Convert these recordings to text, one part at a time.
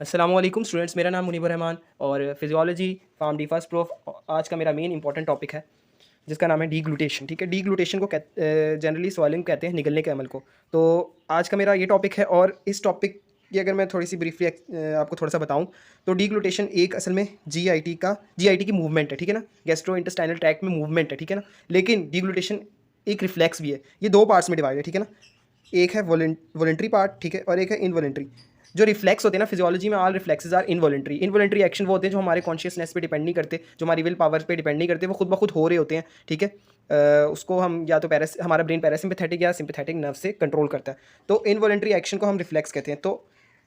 अस्सलामुअलैकुम स्टूडेंट्स, मेरा नाम मुनीबर रहमान और physiology pharm D first proof आज का मेरा मेन इंपॉर्टेंट टॉपिक है जिसका नाम है डीग्लूटेशन। ठीक है, डीग्लूटेशन को जनरली स्वेलिंग कहते हैं, निगलने के अमल को। तो आज का मेरा ये टॉपिक है और इस टॉपिक की अगर मैं थोड़ी सी ब्रीफली आपको थोड़ा सा बताऊं तो डीग्लूटेशन एक असल में जीआईटी की मूवमेंट है। ठीक है ना, गैस्ट्रो इंटेस्टाइनल ट्रैक्ट में मूवमेंट है। ठीक है ना, लेकिन डीग्लूटेशन एक रिफ्लेक्स भी है। ये दो पार्ट्स में डिवाइड है। ठीक है ना, एक है वॉलेंट्री पार्ट, ठीक है, और एक है इनवॉलेंट्री। जो रिफ्लेक्स होते हैं ना, फिजियोलॉजी में all reflexes are involuntary. Involuntary action वो होते हैं जो हमारे कॉन्शियसनेस पे डिपेंड नहीं करते, जो हमारी विल पावर पे डिपेंड नहीं करते, वो खुद ब खुद हो रहे होते हैं। ठीक है, उसको हम या तो हमारा ब्रेन पैरासिम्पैथेटिक या सिंपैथेटिक नर्व से कंट्रोल करता है। तो इनवॉलेंट्री एक्शन को हम रिफ्लेक्स कहते हैं। तो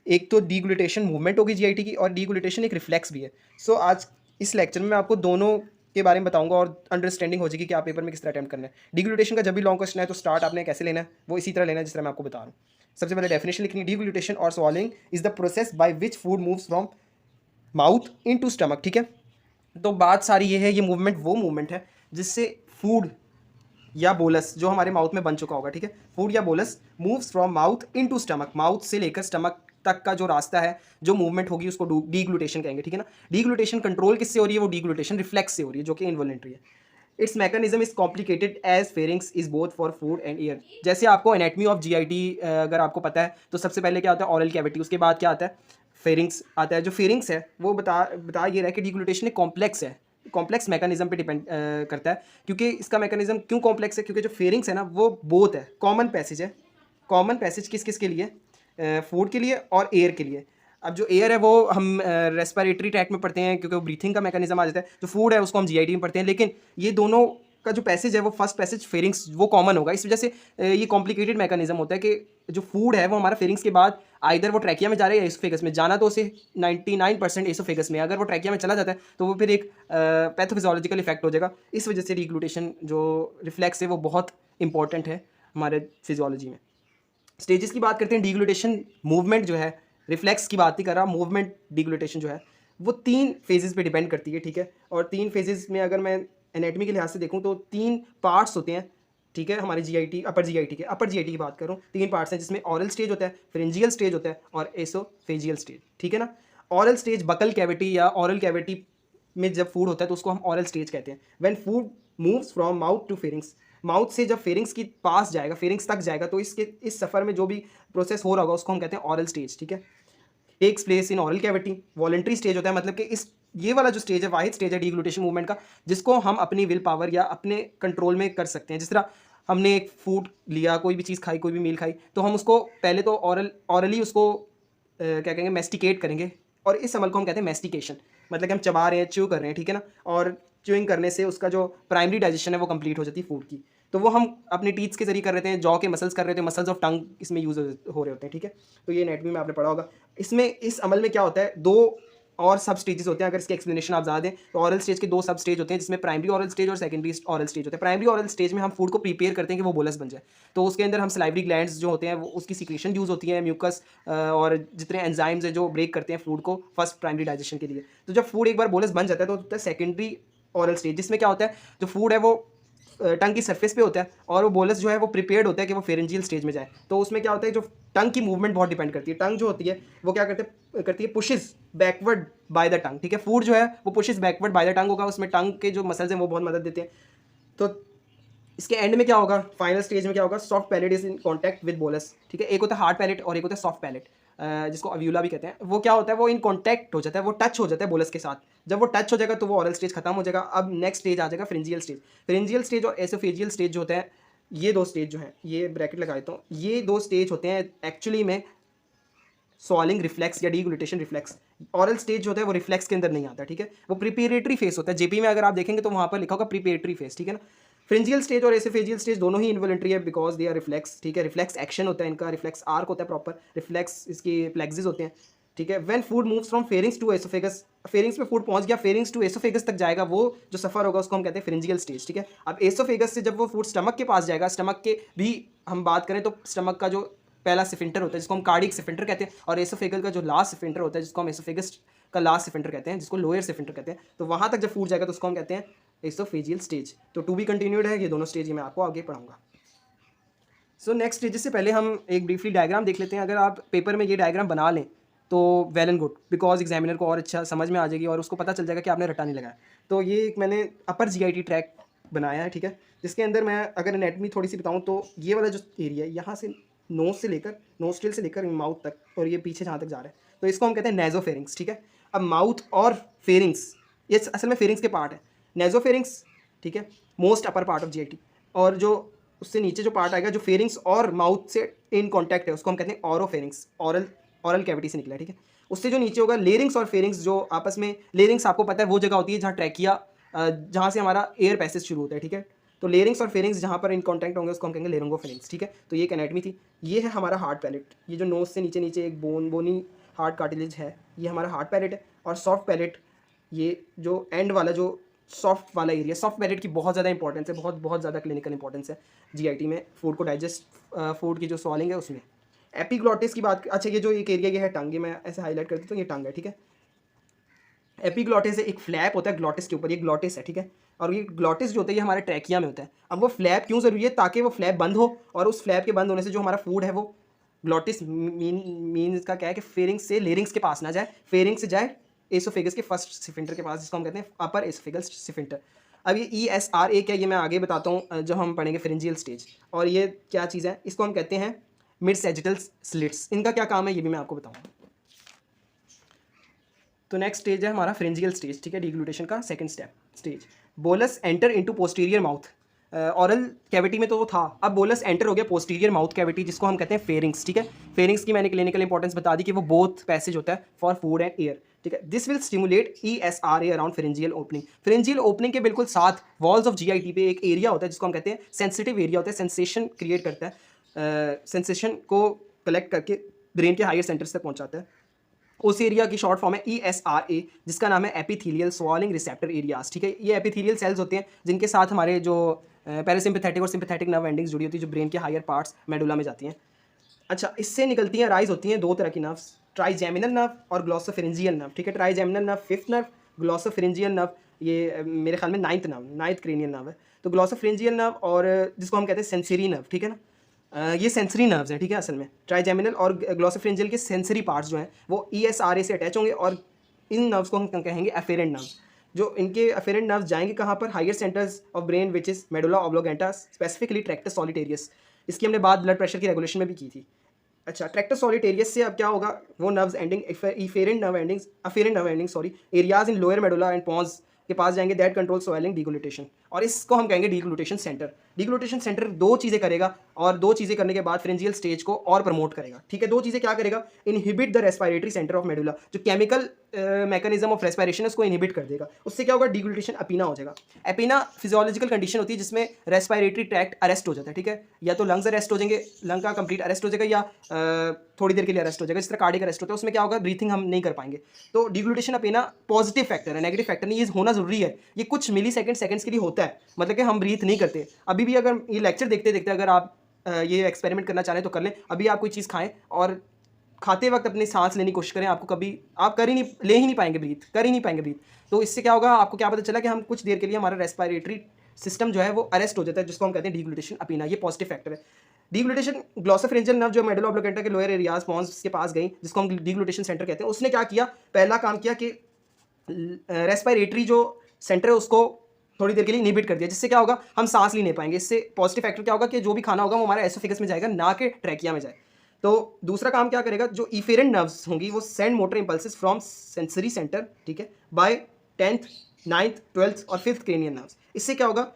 एक तो डीग्लूटेशन मूवमेंट होगी जीआईटी की, और डीग्लूटेशन एक रिफ्लेक्स भी है। सो आज इस लेक्चर में मैं आपको दोनों के बारे में बताऊंगा और अंडरस्टैंडिंग हो जाएगी कि आप पेपर में किस तरह अटेम्प्ट करना है। डीग्लूटेशन का जब भी लॉन्ग क्वेश्चन है तो स्टार्ट आपने कैसे लेना है वो इसी तरह लेना है जिस तरह मैं आपको बता रहा हूँ। सबसे पहले डेफिनेशन लिखनी है। डीग्लूटेशन और swallowing is the process by which food moves from mouth into stomach. ठीक है, तो बात सारी ये है, ये मूवमेंट वो मूवमेंट है जिससे फूड या बोलस जो हमारे माउथ में बन चुका होगा, ठीक है, फूड या bolus moves from mouth into stomach, mouth से लेकर स्टमक तक का जो रास्ता है, जो मूवमेंट होगी उसको डीग्लूटेशन कहेंगे। ठीक है ना, डीग्लूटेशन कंट्रोल किससे हो रही है? वो डीग्लूटेशन रिफ्लेक्स से हो रही है जो कि इनवॉलेंट्री है। Its mechanism is complicated as pharynx is both for food and air. जैसे आपको एनेटमी ऑफ जीआईटी अगर आपको पता है तो सबसे पहले क्या होता है? ऑरल कैविटी, उसके बाद क्या आता है? फेरिंग्स आता है। जो फेरिंग्स है वो बता ये रहा है कि डीग्लूटेशन एक कॉम्प्लेक्स है, कॉम्प्लेक्स मैकेनिज्म पे डिपेंड करता है। क्योंकि इसका मैकेनिज्म क्यों कॉम्प्लेक्स है? क्योंकि जो फेरिंग्स है ना वो बोथ है, कॉमन पैसेज है। कॉमन पैसेज किस किस के लिए? फूड के लिए और एयर के लिए। अब जो एयर है वो हम रेस्पिरेटरी ट्रैक में पढ़ते हैं क्योंकि वो ब्रीथिंग का मैकेनिज्म आ जाता है। जो फूड है उसको हम जीआईटी में पढ़ते हैं। लेकिन ये दोनों का जो पैसेज है वो फर्स्ट पैसेज फेरिंग्स वो कॉमन होगा। इस वजह से ये कॉम्प्लिकेटेड मैकेनिज्म होता है कि जो फूड है वो हमारा फेरिंग्स के बाद आइदर वो ट्रैकिया में जा रहा है या एसोफेगस में। जाना तो उसे 99% एसोफेगस में, अगर वो ट्रैकिया में चला जाता है तो वो फिर एक पैथोफिजियोलॉजिकल इफेक्ट हो जाएगा। इस वजह से डीग्लूटेशन जो रिफ्लेक्स है वो बहुत इंपॉर्टेंट है हमारे फिजियोलॉजी में। स्टेजेस की बात करते हैं। डीग्लूटेशन मूवमेंट जो है, रिफ्लेक्स की बात नहीं कर रहा, मूवमेंट डीग्लूटेशन जो है वो 3 फेजेस पे डिपेंड करती है। ठीक है, और 3 फेजेस में अगर मैं एनेटमी के लिहाज से देखूं तो 3 पार्ट्स होते हैं। ठीक है, हमारे जीआईटी अपर जीआईटी की बात करूं, 3 पार्ट्स हैं जिसमें ऑरल स्टेज होता है, फेरेंजियल स्टेज होता है और एसोफेजियल स्टेज। ठीक है ना, ऑरल स्टेज बकल कैविटी या ऑरल कैविटी में जब फूड होता है तो उसको हम ऑरल स्टेज कहते हैं। When food moves from mouth to pharynx, mouth से जब फेरिंग्स की पास जाएगा, फेरिंग्स तक जाएगा, तो इस सफ़र में जो भी प्रोसेस हो रहा होगा उसको हम कहते हैं ऑरल स्टेज। ठीक है, takes place in oral cavity. Voluntary stage होता है, मतलब कि इस ये वाला जो स्टेज है वाहिद स्टेज है डीग्लूटेशन मूवमेंट का जिसको हम अपनी विल पावर या अपने कंट्रोल में कर सकते हैं। जिस तरह हमने एक फूड लिया, कोई भी चीज़ खाई, कोई भी मील खाई, तो हम उसको पहले तो ऑरली उसको क्या कहेंगे, मेस्टिकेट करेंगे, और इस अमल को हम कहते हैं मेस्टिकेशन। मतलब कि हम चबा रहे हैं, च्यू कर रहे हैं। ठीक है ना, और च्यूइंग करने से उसका जो प्राइमरी डाइजेशन है वो कंप्लीट हो जाती है फूड की। तो वो हम अपने टीथ्स के जरिए कर रहे थे, जॉ के मसल्स कर रहे थे, मसल्स ऑफ टंग इसमें यूज हो रहे होते हैं। ठीक है, तो ये एनाटॉमी में आपने पढ़ा होगा। इसमें इस अमल में क्या होता है, 2 और सब स्टेजेस होते हैं। अगर इसके एक्सप्लेनेशन आप ज़्यादा दें तो ऑरल स्टेज के 2 सब स्टेज होते हैं जिसमें प्राइमरी ऑरल स्टेज और सेकेंडरी ऑरल स्टेज होते हैं। प्राइमरी ऑरल स्टेज में हम फूड को प्रिपेयर करते हैं कि वो बोलस बन जाए। तो उसके अंदर हम सलाइवरी ग्लैंड्स जो होते हैं वो उसकी सीक्रेशन यूज़ होती है, म्यूकस और जितने एंजाइम्स हैं जो ब्रेक करते हैं फूड को फर्स्ट प्राइमरी डाइजेशन के लिए। तो जब फूड एक बार बोलस बन जाता है तो होता है सेकेंडरी ऑरल स्टेज, जिसमें क्या होता है, जो फूड है वो टंग की सरफेस पे होता है और वो बोलस जो है वो प्रिपेयर्ड होता है कि वो फेरेंजियल स्टेज में जाए। तो उसमें क्या होता है, जो टंग की मूवमेंट बहुत डिपेंड करती है। टंग जो होती है वो क्या करती है, pushes backward by the tongue. ठीक है, फूड जो है वो pushes backward by the tongue होगा, उसमें टंग के जो मसल्स हैं वो बहुत मदद देते हैं। तो इसके एंड में क्या होगा, फाइनल स्टेज में क्या होगा, soft palate is in contact with bolus. ठीक है, एक होता है हार्ड पैलेट और एक होता है सॉफ्ट पैलेट, जिसको अव्यूला भी कहते हैं। वो क्या होता है, वो इन कॉन्टैक्ट हो जाता है, वो टच हो जाता है बोलस के साथ। जब वो टच हो जाएगा तो वो ऑरल स्टेज खत्म हो जाएगा। अब नेक्स्ट स्टेज आ जाएगा फ्रिंजियल स्टेज। फ्रिंजियल स्टेज और एसोफेजियल स्टेज जो होते हैं, ये 2 स्टेज जो हैं, ये ब्रैकेट लगा देता हूँ, ये 2 स्टेज होते हैं एक्चुअली में सॉलिंग रिफ्लेक्स या डीग्लूटेशन रिफ्लेक्स। ऑरल स्टेज जो होता है वो रिफ्लेक्स के अंदर नहीं आता। ठीक है, वो प्रिपेरेटरी फेस होता है। जेपी में अगर आप देखेंगे तो वहाँ पर लिखा होगा प्रिपेरेटरी फेस। ठीक है ना, फ्रिंजियल स्टेज और एसोफेजियल स्टेज दोनों ही इन्वॉलंटरी है बिकॉज दे आर रिफ्लेक्स। ठीक है, रिफ्लेक्स एक्शन होता है इनका, रिफ्लेक्स आर्क होता है, प्रॉपर रिफ्लेक्स इसके प्लेक्सिस होते हैं। ठीक है, when food moves from pharynx to oesophagus, pharynx पे फूड पहुंच गया, फेरिंग्स टू एसोफेगस तक जाएगा, वो जो सफर होगा उसको हम कहते हैं फ्रिंजियल स्टेज। ठीक है, अब एसोफेगस से जब वो फूड स्टमक के पास जाएगा, स्टमक के भी हम बात करें तो स्टमक का जो पहला सिफिंटर होता है जिसको हम कार्डिक सिफिंटर कहते हैं, और एसोफेगल का जो लास्ट सिफिंटर होता है जिसको हम एसोफेगस का लास्ट सिफिंटर कहते हैं, जिसको लोअर सिफिंटर कहते हैं। तो वहाँ तक जब फूड जाएगा तो उसको हम कहते हैं एसोफेजियल स्टेज। तो टू बी कंटिन्यूड है, ये दोनों स्टेज मैं आपको आगे पढ़ाऊंगा। सो नेक्स्ट स्टेज से पहले हम एक ब्रीफली डायग्राम देख लेते हैं। अगर आप पेपर में ये डायग्राम बना लें तो well and good, because examiner को और अच्छा समझ में आ जाएगी और उसको पता चल जाएगा कि आपने रटा नहीं लगाया। तो ये एक मैंने अपर जीआईटी ट्रैक बनाया है, ठीक है, जिसके अंदर मैं अगर एनाटमी थोड़ी सी बताऊँ तो ये वाला जो एरिया है यहाँ से नोस्ट्रिल से लेकर माउथ तक और ये पीछे जहाँ तक जा रहा है, तो इसको हम कहते हैं नेजोफेरिंग्स, ठीक है। अब माउथ और फेरिंग्स ये असल में फेरिंग्स के पार्ट है। नेजोफेरिंग्स, ठीक है, most upper part of GIT, और जो उससे नीचे जो पार्ट आएगा जो फेरिंग्स और माउथ से इन कॉन्टैक्ट है उसको हम कहते हैं ऑरोफेरिंग्स, ऑरल कैविटी से निकला है, ठीक है। उससे जो नीचे होगा लेरिंग्स और फेरिंग्स, जो आपस में, लेरिंग्स आपको पता है वो जगह होती है जहाँ ट्रैकिया, जहाँ से हमारा एयर पैसेज शुरू होता है, ठीक है। तो लेरिंग्स और फेरिंग्स जहाँ पर इन कॉन्टैक्ट होंगे उसको हम कहेंगे लेरिंगोफेरिंग्स, ठीक है। तो ये एक एनाटमी थी। ये है हमारा हार्ड पैलेट, ये जो नोज से नीचे नीचे एक बोनी हार्ड कार्टिलेज है, ये हमारा हार्ड पैलेट है। और सॉफ्ट पैलेट, ये जो एंड वाला जो सॉफ्ट वाला एरिया, सॉफ्ट पैलेट की बहुत ज़्यादा इंपॉर्टेंस है, बहुत ज़्यादा क्लिनिकल इंपॉर्टेंस है जीआईटी में, फूड को डाइजेस्ट, फूड की जो स्वॉलिंग है उसमें। एपीग्लॉटिस की बात, अच्छा ये जो एक एरिया ये है टंग, ये मैं ऐसे हाईलाइट कर देता हूँ, ये टंग है, ठीक है। एपीग्लॉटिस एक फ्लैप होता है ग्लॉटिस के ऊपर, ये ग्लॉटिस है, ठीक है। और ये ग्लॉटिस जो होता है ये हमारे ट्रैकिया में होता है। अब वो फ्लैप क्यों ज़रूरी है? ताकि वो फ्लैप बंद हो और उस फ्लैप के बंद होने से जो हमारा फूड है वो ग्लॉटिस मीन इसका क्या है कि फेरिंग्स से लेरिंग्स के पास ना जाए, फेरिंग्स से जाए एसोफेगस के फर्स्ट सिफिंटर के पास, जिसको हम कहते हैं अपर एसोफेगस सिफिंटर। अब ये ESRA क्या, ये मैं आगे बताता हूँ जब हम पढ़ेंगे फेरेंजियल स्टेज। और ये क्या चीज़ है, इसको हम कहते हैं मिड सैजिटल स्लिट्स। इनका क्या काम है ये भी मैं आपको बताऊँगा। तो नेक्स्ट स्टेज है हमारा फ्रेंजियल स्टेज, ठीक है, डिग्लूटेशन का second stage. Bolus enter into posterior mouth, oral cavity में तो वो था, अब बोलस एंटर हो गया पोस्टीरियर माउथ कैविटी, जिसको हम कहते हैं फेरिंग्स, ठीक है। फेरिंग्स की मैंने क्लिनिकल इंपॉर्टेंस बता दी कि वो बोथ पैसेज होता है फॉर फूड एंड एयर, ठीक है। This will stimulate ESRA around pharyngeal opening. Pharyngeal opening के बिल्कुल साथ वॉल्स ऑफ GIT पे एक एरिया होता है जिसको हम कहते हैं सेंसिटिव एरिया होता है, सेंसेशन क्रिएट करता है, सेंसेशन को कलेक्ट करके ब्रेन के हायर सेंटर्स तक पहुंचाता है। उस एरिया की शॉर्ट फॉर्म है ESRA, जिसका नाम है एपिथेलियल स्वॉलिंग रिसेप्टर एरियाज, ठीक है। ये एपिथेलियल सेल्स होते हैं जिनके साथ हमारे जो पैरासिम्पैथेटिक और सिम्पैथेटिक नर्व एंडिंग्स जुड़ी होती है, जो ब्रेन के हायर पार्ट्स मेडुला में जाती हैं। अच्छा, इससे निकलती हैं, राइज होती हैं दो तरह की नर्व्स, ट्राइजेमिनल नर्व और ग्लॉसोफेरेंजियल नर्व, ठीक है। Trigeminal nerve fifth nerve, glossopharyngeal nerve ये मेरे ख्याल में नाइन्थ क्रेनियल नर्व है। तो ग्लॉसोफेरेंजियल नर्व और जिसको हम कहते हैं सेंसरी नर्व, ठीक है ना, ये सेंसरी नर्व्स हैं, ठीक है। असल में ट्राइजेमिनल और ग्लॉसोफेरेंजियल के सेंसरी पार्ट्स जो हैं वो ESRA से अटैच होंगे और इन नर्व्स को हम कहेंगे अफेरेंट नर्व्स। जो इनके अफेरेंट नर्व्स जाएंगे कहाँ पर? Higher centres of brain which is medulla oblongata, specifically tractus solitarius. इसकी हमने बात ब्लड प्रेशर की रेगुलेशन में भी की थी। अच्छा, ट्रैक्टस सॉलिटेरियस से अब क्या होगा, वो nerves ending afferent nerve ending sorry areas in lower medulla and pons के पास जाएंगे, दैट कंट्रोल स्वेलिंग डिग्लूटेशन, और इसको हम कहेंगे डिग्लूटेशन सेंटर। डिग्लूटेशन सेंटर दो चीज़ें करेगा और दो चीज़ें करने के बाद फ्रेंजियल स्टेज को और प्रमोट करेगा, ठीक है। दो चीज़ें क्या करेगा? Inhibit the respiratory centre of medulla, जो केमिकल मैकेनिज्म ऑफ रेस्पिरेशन है उसको इनहिबिट कर देगा। उससे क्या होगा? डिग्लूटेशन अपीना हो जाएगा। अपीना फिजियोलॉजिकल कंडीशन होती है जिसमें रेस्पिरेटरी ट्रैक्ट अरेस्ट हो जाता है, ठीक है। या तो लंग्स अरेस्ट हो जाएंगे, लंग का कंप्लीट अरेस्ट हो जाएगा, या थोड़ी देर के लिए अरेस्ट हो जाएगा, जिस तरह कार्डियक अरेस्ट होता है। उसमें क्या होगा? ब्रीथिंग हम नहीं कर पाएंगे। तो डिग्लूटेशन अपीना पॉजिटिव फैक्टर है, नेगेटिव फैक्टर नहीं, ये होना जरूरी है। ये कुछ मिली सेकेंड्स के लिए होता है, मतलब कि हम ब्रीथ नहीं करते। अभी भी अगर ये लेक्चर देखते देखते अगर आप ये एक्सपेरिमेंट करना चाहें तो कर लें। अभी आप कोई चीज़ खाएं और खाते वक्त अपनी सांस लेने की कोशिश करें, आपको कभी आप कर ही नहीं, ले ही नहीं पाएंगे ब्रीथ, कर ही नहीं पाएंगे ब्रीथ। तो इससे क्या होगा? आपको क्या पता चला कि हम कुछ देर के लिए हमारा रेस्पिरेटरी सिस्टम जो है वो अरेस्ट हो जाता है, जिसको हम कहते हैं डिग्लूटेशन अपीना। ये पॉजिटिव फैक्टर है। डिग्लूटेशन ग्लॉसोफेरेंजियल नर्व जो मेडुला ऑब्लोगेंटा के लोअर एरियाज पॉन्स के पास गई, जिसको हम डिग्लूटेशन सेंटर कहते हैं, उसने क्या किया? पहला काम किया कि रेस्पिरेटरी जो सेंटर है उसको थोड़ी देर के लिए इनहिबिट कर दिया, जिससे क्या होगा? हम सांस नहीं ले पाएंगे। इससे पॉजिटिव फैक्टर क्या होगा कि जो भी खाना होगा वो हमारा एसोफेगस में जाएगा, ना कि ट्रैकिया में जाए। तो दूसरा काम क्या करेगा? जो इफेरेंट नर्व्स होंगी वो send motor impulses from sensory centre, ठीक है, बाय 10th 9th 12th और 5th क्रेनियल नर्व्स। इससे क्या होगा?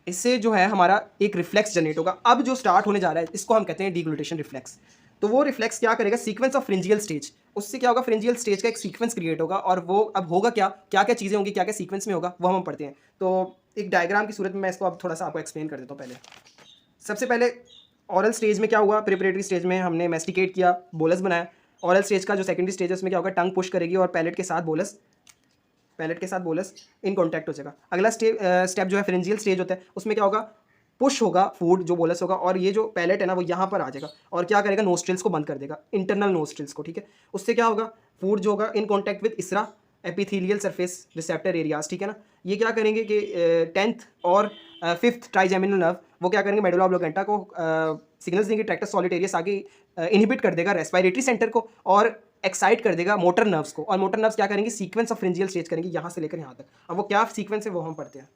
इससे जो है हमारा एक रिफ्लेक्स जनरेट होगा। अब जो स्टार्ट होने जा रहा है इसको हम कहते हैं डिग्लूटेशन रिफ्लेक्स। तो वो रिफ्लेक्स क्या करेगा? Sequence of pharyngeal stage. उससे क्या होगा? फ्रिंजियल स्टेज का एक सीक्वेंस क्रिएट होगा, और वो अब होगा क्या क्या क्या चीज़ें होंगी, क्या क्या सीक्वेंस में होगा, वो हम पढ़ते हैं। तो एक डायग्राम की सूरत में मैं इसको अब थोड़ा सा आपको एक्सप्लेन कर देता हूँ। पहले सबसे पहले ऑरल स्टेज में क्या हुआ? प्रिपरेटरी स्टेज में हमने मेस्टिकेट किया, बोलस बनाया। ऑरल स्टेज का जो सेकेंडरी स्टेज है उसमें क्या होगा? टंग पुश करेगी और पैलेट के साथ बोलस इन कॉन्टैक्ट हो जाएगा। अगला स्टेप जो है फ्रेंजियल स्टेज होता है, उसमें क्या होगा? पुश होगा फूड जो बोलस होगा, और ये जो पैलेट है ना वो यहाँ पर आ जाएगा और क्या करेगा? नोस्ट्रिल्स को बंद कर देगा, इंटरनल नोस्ट्रिल्स को, ठीक है। उससे क्या होगा? फूड जो होगा इन कॉन्टैक्ट विद इसरा एपिथेलियल सरफेस रिसेप्टर एरियाज, ठीक है ना। ये क्या करेंगे कि 10th और 5th ट्राइजेमिनल नर्व वो क्या करेंगे? मेडुला ऑब्लोगेंटा को सिग्नल्स देंगे, ट्रैक्टस सॉलिटेरियस आगे इनहिबिट कर देगा रेस्पिरेटरी सेंटर को, और एक्साइट कर देगा मोटर नर्व्स को, और मोटर नर्व्स क्या करेंगे, सीक्वेंस ऑफ फ्रिंजियल स्टेज करेंगे यहाँ से लेकर यहाँ तक। अब वो क्या सीक्वेंस है वो हम पढ़ते हैं।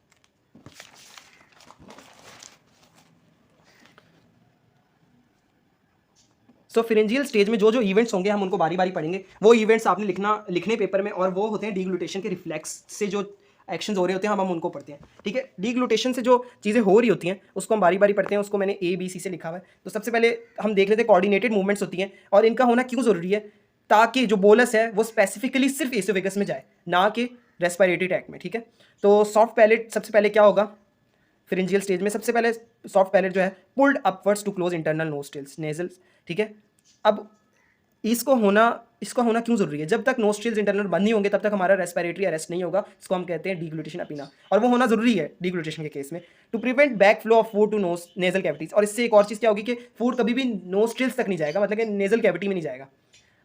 सो फ्रिंजियल स्टेज में जो जो इवेंट्स होंगे हम उनको बारी बारी पढ़ेंगे। वो इवेंट्स आपने लिखने पेपर में, और वो होते हैं डीग्लूटेशन के रिफ्लेक्स से जो एक्शंस हो रहे होते हैं हम उनको पढ़ते हैं, ठीक है। डीग्लूटेशन से जो चीज़ें हो रही होती हैं उसको हम बारी बारी पढ़ते हैं। उसको मैंने ABC से लिखा हुआ है। तो सबसे पहले हम देख लेते हैं कोऑर्डिनेटेड मूवमेंट्स होती हैं, और इनका होना क्यों ज़रूरी है, ताकि जो बोलस है वो स्पेसिफिकली सिर्फ एसोफेगस में जाए, ना कि रेस्पिरेटरी ट्रैक्ट में, ठीक है। तो सॉफ्ट पैलेट सबसे पहले क्या होगा, फ्रिंजियल स्टेज में सबसे पहले सॉफ्ट पैलेट जो है pulled upwards to close internal nostrils nasals, ठीक है। अब इसका होना क्यों जरूरी है, जब तक नोस्ट्रिल्स इंटरनल बंद नहीं होंगे तब तक हमारा रेस्पिरेटरी अरेस्ट नहीं होगा। इसको हम कहते हैं डीग्लूटेशन अपीना, और वो होना जरूरी है डीग्लूटेशन के केस में to prevent back flow of food to nasal cavities. और इससे एक और चीज़ क्या होगी कि फूड कभी भी नोस्ट्रिल्स तक नहीं जाएगा, मतलब कि नेजल कैविटी में नहीं जाएगा।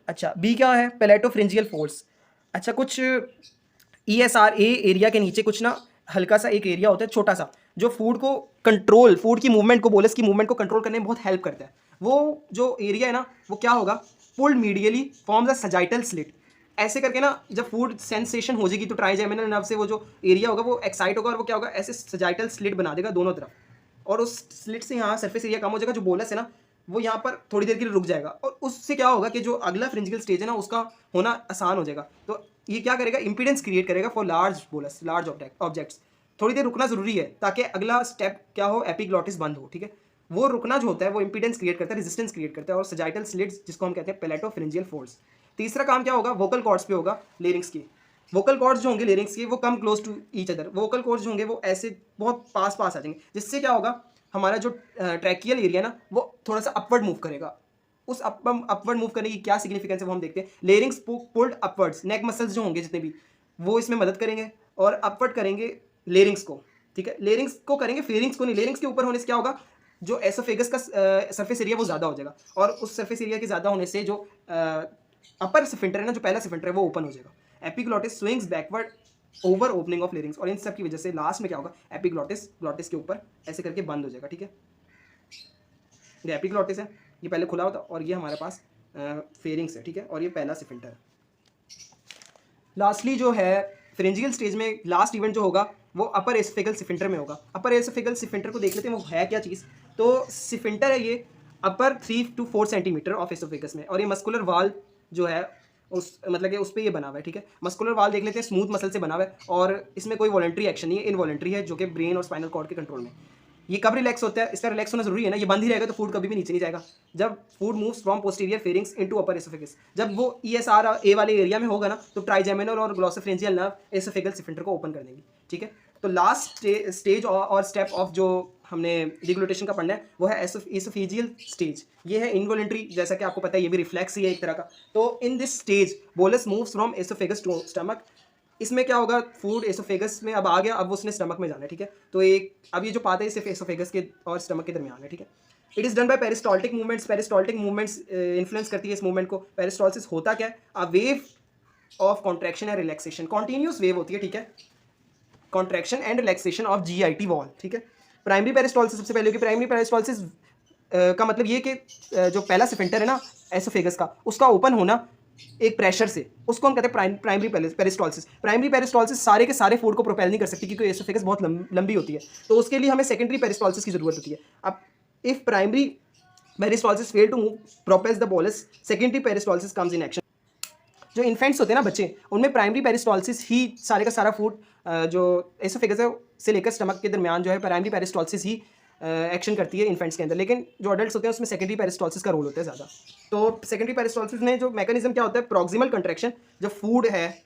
अच्छा, बी क्या है, पैलेटोफ्रिंजियल फोर्स। अच्छा, कुछ ESRA एरिया के नीचे कुछ ना हल्का सा एक एरिया होता है छोटा सा, जो फूड की मूवमेंट को, बोलस की मूवमेंट को कंट्रोल करने में बहुत हेल्प करता है। वो जो एरिया है ना वो क्या होगा, pulled medially forms a sagittal slit. ऐसे करके ना जब फूड सेंसेशन हो जाएगी तो ट्राइजेमिनल नर्व से वो जो एरिया होगा वो एक्साइट होगा, और वो क्या होगा, ऐसे सजाइटल स्लिट बना देगा दोनों तरफ, और उस स्लिट से यहाँ सरफेस एरिया कम हो जाएगा। जो बोलस है ना वो यहाँ पर थोड़ी देर के लिए रुक जाएगा, और उससे क्या होगा कि जो अगला फ्रिंजियल स्टेज है ना उसका होना आसान हो जाएगा। तो ये क्या करेगा, इंपीडेंस क्रिएट करेगा for large bolus, large objects. थोड़ी देर रुकना जरूरी है ताकि अगला स्टेप क्या हो, एपिग्लॉटिस बंद हो, ठीक है। वो रुकना जो होता है वो इंपीडेंस क्रिएट करता है, रेजिस्टेंस क्रिएट करता है, और सजाइटल स्लिट्स जिसको हम कहते हैं पैलेटोफ्रिंजियल फोर्स। तीसरा काम क्या होगा, वोकल कॉर्ड्स पे होगा, लेरिंग्स की। वोकल कॉर्ड्स जो होंगे लेरिंग्स के वो come close to each other, vocal cords जो होंगे वो ऐसे बहुत पास पास आ जाएंगे, जिससे क्या होगा, हमारा जो ट्रैकियल एरिया ना वो थोड़ा सा अपवर्ड मूव करेगा। उस अपवर्ड मूव करने की क्या सिग्निफिकेंस है वो हम देखते हैं। लेरिंग्स पुल्ड अपवर्ड्स, नेक मसल्स जो होंगे जितने भी वो इसमें मदद करेंगे, और अपवर्ड करेंगे लेरिंग्स को, ठीक है। लेरिंग्स को करेंगे, फेरिंग्स को नहीं। लेरिंग्स के ऊपर होने से क्या होगा, जो एसोफेगस का सरफेस एरिया वो ज़्यादा हो जाएगा, और उस सरफेस एरिया के ज़्यादा होने से जो अपर सिफिंटर है ना, जो पहला सिफिंटर है वो ओपन हो जाएगा। Epiglottis swings backward over opening of larynx, और इन सब की वजह से लास्ट में क्या होगा, एपिग्लॉटिस ग्लॉटिस के ऊपर ऐसे करके बंद हो जाएगा, ठीक है। ये एपिग्लॉटिस है, ये पहले खुला होता, और ये हमारे पास फेरिंग्स है, ठीक है, और ये पहला सिफिंटर है। लास्टली जो है फ्रिंजियल स्टेज में लास्ट इवेंट जो होगा वो अपर एसोफेगल सिफिंटर में होगा। अपर एसोफेगल सिफिंटर को देख लेते हैं वो है क्या चीज़। तो सिफिंटर है ये अपर 3 to 4 सेंटीमीटर ऑफ एसोफेगस में, और ये मस्कुलर वाल जो है उस मतलब कि उस पर ये बना हुआ है, ठीक है। मस्कुलर वाल देख लेते हैं, स्मूथ मसल से बना हुआ है, और इसमें कोई वॉलंटरी एक्शन नहीं है, इनवॉलंटरी है, जो कि ब्रेन और स्पाइनल कॉर्ड के कंट्रोल में। ये कब रिलैक्स होता है, इसका रिलैक्स होना जरूरी है ना, ये बंद ही रहेगा तो फूड कभी भी नीचे नहीं जाएगा। जब food moves from posterior pharynx into upper oesophagus, जब वो ESRA वाले एरिया में होगा ना तो ट्राइजेमिनल और ग्लोसोफ्रेंजियल नर्व एसोफेगल सिफिंटर को ओपन कर देंगे, ठीक है। तो लास्ट स्टेज और स्टेप ऑफ जो हमने डिग्लूटेशन का पढ़ना है वो है एसोफेजियल स्टेज। ये है इनवॉलंटरी, जैसा कि आपको पता है ये भी रिफ्लेक्स ही है एक तरह का। तो in this stage bolus moves from oesophagus to stomach. इसमें क्या होगा, फूड एसोफेगस में अब आ गया, अब उसने स्टमक में जाना है, ठीक है। तो अब ये जो पाता है सिर्फ एसोफेगस के और स्टमक के दरमियान है, ठीक है। It is done by peristaltic movements. Peristaltic movements influence करती है इस मूवमेंट को। पेरिस्टाल्सिस होता क्या है, a wave of contraction and relaxation, continuous wave होती है, ठीक है, contraction and relaxation of GIT wall, ठीक है। प्राइमरी पेरिस्टाल्सिस सबसे पहले होगी। प्राइमरी पेरिस्टाल्सिस का मतलब ये कि जो पहला सिफिंटर है ना एसोफेगस का, उसका ओपन होना एक प्रेशर से, उसको हम कहते हैं प्राइमरी पेरिस्टाल्सिस। प्राइमरी पेरिस्टाल्सिस सारे के सारे फूड को प्रोपेल नहीं कर सकती क्योंकि एसोफेगस बहुत लंबी होती है, तो उसके लिए हमें सेकेंडरी पेरिस्टाल्सिस की जरूरत होती है। अब if primary peristalsis fail to move propels the bolus, secondary peristalsis comes in action. जो इन्फेंट्स होते हैं ना बच्चे, उनमें प्राइमरी पेरिस्टाल्सिस ही सारे का सारा फूड जो एसोफेगस है से लेकर स्टमक के दरमियान जो है प्राइमरी पेरिस्टाल्सिस ही एक्शन करती है इन्फेंट्स के अंदर। लेकिन जो अडल्ट होते हैं उसमें सेकेंडरी पेरिस्टाल्सिस का रोल होता है ज़्यादा। तो सेकेंडरी पेरिस्टाल्सिस में जो मैकेनिज्म क्या होता है, प्रॉक्सिमल कंट्रैक्शन। जो फूड है,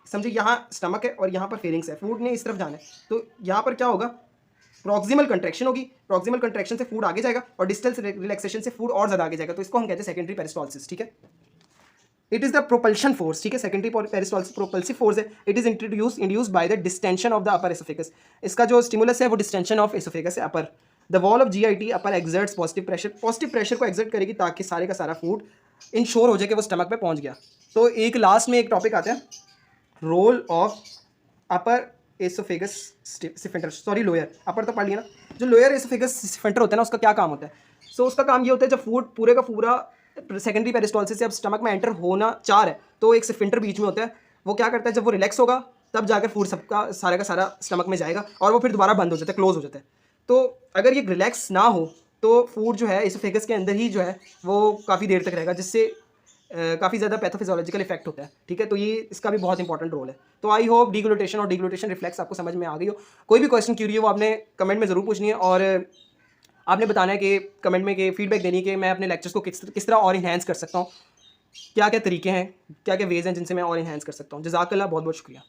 समझिए यहाँ स्टमक है और यहाँ पर फेरिंग्स है, फूड ने इस तरफ जाना है, तो यहाँ पर क्या होगा, प्रॉक्सिमल कंट्रैक्शन होगी। प्रॉक्सिमल कंट्रैक्शन से फूड आगे जाएगा और डिस्टल रिलैक्सेशन से फूड और ज़्यादा आगे जाएगा, तो इसको हम कहते हैं सेकेंडरी पेरिस्टाल्सिस, ठीक है। It is the propulsion force, ठीक है। सेकेंडरी पेरिस्टाल्सिस प्रोपल्सिव फोर्स है। It is induced by the distension of the upper oesophagus. इसका जो स्टिमुलस है वो डिस्टेंशन ऑफ एसोफेगस है upper. The wall of GIT upper exerts positive pressure, positive pressure को exert करेगी ताकि सारे का सारा फूड इंश्योर हो जाए कि वो स्टमक पे पहुंच गया। तो एक लास्ट में एक टॉपिक आता है, role of upper oesophagus sphincter, sorry lower, upper तो पढ़ लिया ना। जो लोअर एसोफेगस सिफिंटर होता है ना उसका क्या काम होता है, सो उसका काम ये होता है जब फूड पूरे का पूरा सेकेंडरी पेरिस्टॉल्सिस से अब स्टमक में एंटर होना चाह रहा है तो एक स्फिंक्टर बीच में होता है, वो क्या करता है जब वो रिलैक्स होगा तब जाकर फूड सबका सारा का सारा स्टमक में जाएगा और वो फिर दोबारा बंद हो जाता है, क्लोज हो जाता है। तो अगर ये रिलैक्स ना हो तो फूड जो है इसोफेगस के अंदर ही जो है वो काफ़ी देर तक रहेगा, जिससे काफ़ी ज़्यादा पैथोफिजियोलॉजिकल इफेक्ट होता है। ठीक है, तो ये इसका भी बहुत इंपॉर्टेंट रोल है। तो आई होप डीग्लूटेशन और डीग्लूटेशन रिफ्लेक्स आपको समझ में आ गई हो। कोई भी क्वेश्चन क्यूरी हो वो आपने कमेंट में ज़रूर पूछनी है और आपने बताना है कि कमेंट में कि फीडबैक देनी है कि मैं अपने लेक्चर्स को किस तरह और इन्हेंस कर सकता हूँ, क्या क्या तरीके हैं, क्या क्या वेज़ हैं जिनसे मैं और इन्हेंस कर सकता हूँ। जज़ाकल्लाह, बहुत बहुत शुक्रिया।